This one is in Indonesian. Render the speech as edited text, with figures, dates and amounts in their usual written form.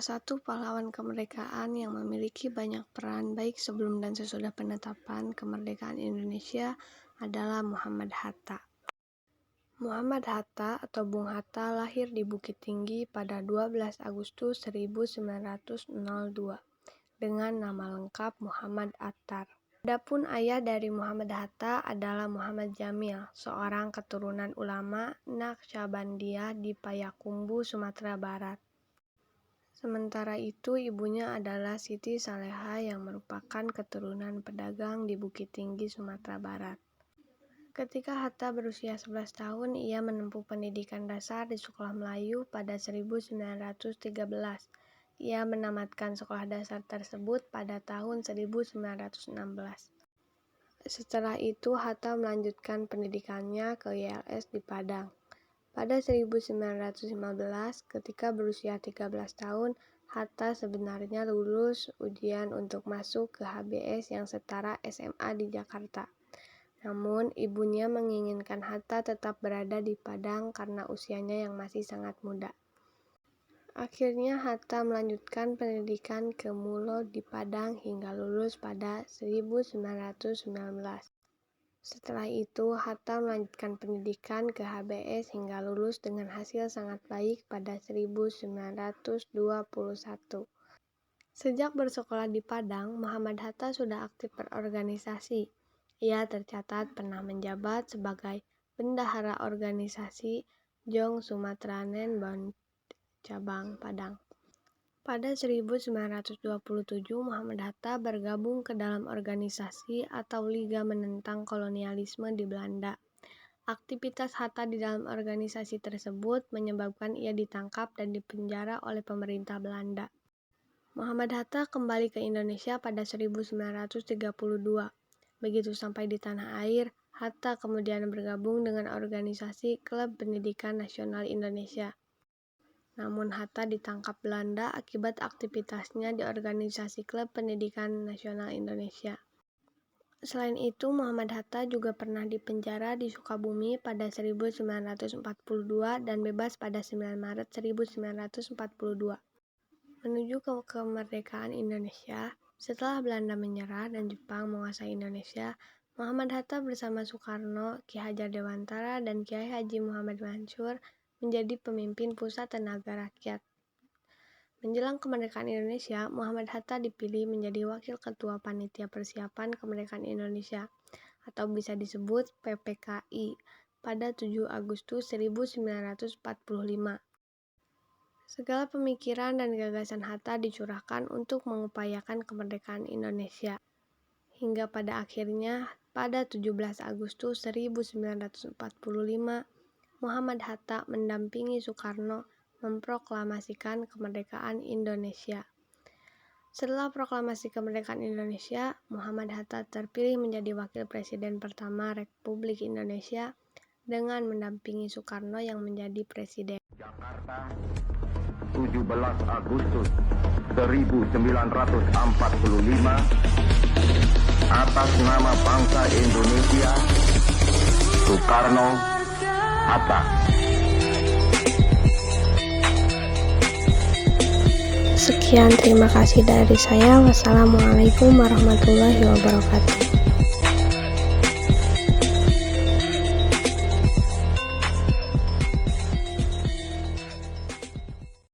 satu pahlawan kemerdekaan yang memiliki banyak peran baik sebelum dan sesudah penetapan kemerdekaan Indonesia adalah Muhammad Hatta. Muhammad Hatta atau Bung Hatta lahir di Bukit Tinggi pada 12 Agustus 1902 dengan nama lengkap Muhammad Attar. Adapun ayah dari Muhammad Hatta adalah Muhammad Jamil, seorang keturunan ulama Naqsyabandiyah di Payakumbuh, Sumatera Barat. Sementara itu, ibunya adalah Siti Saleha yang merupakan keturunan pedagang di Bukit Tinggi, Sumatera Barat. Ketika Hatta berusia 11 tahun, ia menempuh pendidikan dasar di Sekolah Melayu pada 1913. Ia menamatkan sekolah dasar tersebut pada tahun 1916. Setelah itu, Hatta melanjutkan pendidikannya ke YLS di Padang. Pada 1915, ketika berusia 13 tahun, Hatta sebenarnya lulus ujian untuk masuk ke HBS yang setara SMA di Jakarta. Namun, ibunya menginginkan Hatta tetap berada di Padang karena usianya yang masih sangat muda. Akhirnya, Hatta melanjutkan pendidikan ke Mulo di Padang hingga lulus pada 1919. Setelah itu, Hatta melanjutkan pendidikan ke HBS hingga lulus dengan hasil sangat baik pada 1921. Sejak bersekolah di Padang, Muhammad Hatta sudah aktif berorganisasi. Ia tercatat pernah menjabat sebagai Bendahara Organisasi Jong Sumatranen Bond Cabang Padang. Pada 1927, Muhammad Hatta bergabung ke dalam organisasi atau Liga Menentang Kolonialisme di Belanda. Aktivitas Hatta di dalam organisasi tersebut menyebabkan ia ditangkap dan dipenjara oleh pemerintah Belanda. Muhammad Hatta kembali ke Indonesia pada 1932. Begitu sampai di tanah air, Hatta kemudian bergabung dengan organisasi Klub Pendidikan Nasional Indonesia. Namun Hatta ditangkap Belanda akibat aktivitasnya di organisasi Klub Pendidikan Nasional Indonesia. Selain itu, Muhammad Hatta juga pernah dipenjara di Sukabumi pada 1942 dan bebas pada 9 Maret 1942. Menuju ke kemerdekaan Indonesia, setelah Belanda menyerah dan Jepang menguasai Indonesia, Muhammad Hatta bersama Soekarno, Ki Hajar Dewantara, dan Kiai Haji Muhammad Mansur menjadi pemimpin Pusat Tenaga Rakyat. Menjelang kemerdekaan Indonesia, Muhammad Hatta dipilih menjadi Wakil Ketua Panitia Persiapan Kemerdekaan Indonesia atau bisa disebut PPKI pada 7 Agustus 1945. Segala pemikiran dan gagasan Hatta dicurahkan untuk mengupayakan kemerdekaan Indonesia. Hingga pada akhirnya, pada 17 Agustus 1945, Muhammad Hatta mendampingi Soekarno memproklamasikan kemerdekaan Indonesia. Setelah proklamasi kemerdekaan Indonesia, Muhammad Hatta terpilih menjadi Wakil Presiden pertama Republik Indonesia dengan mendampingi Soekarno yang menjadi Presiden. Jakarta, 17 Agustus 1945, atas nama bangsa Indonesia, Soekarno Hatta. Sekian, terima kasih dari saya. Wassalamualaikum warahmatullahi wabarakatuh.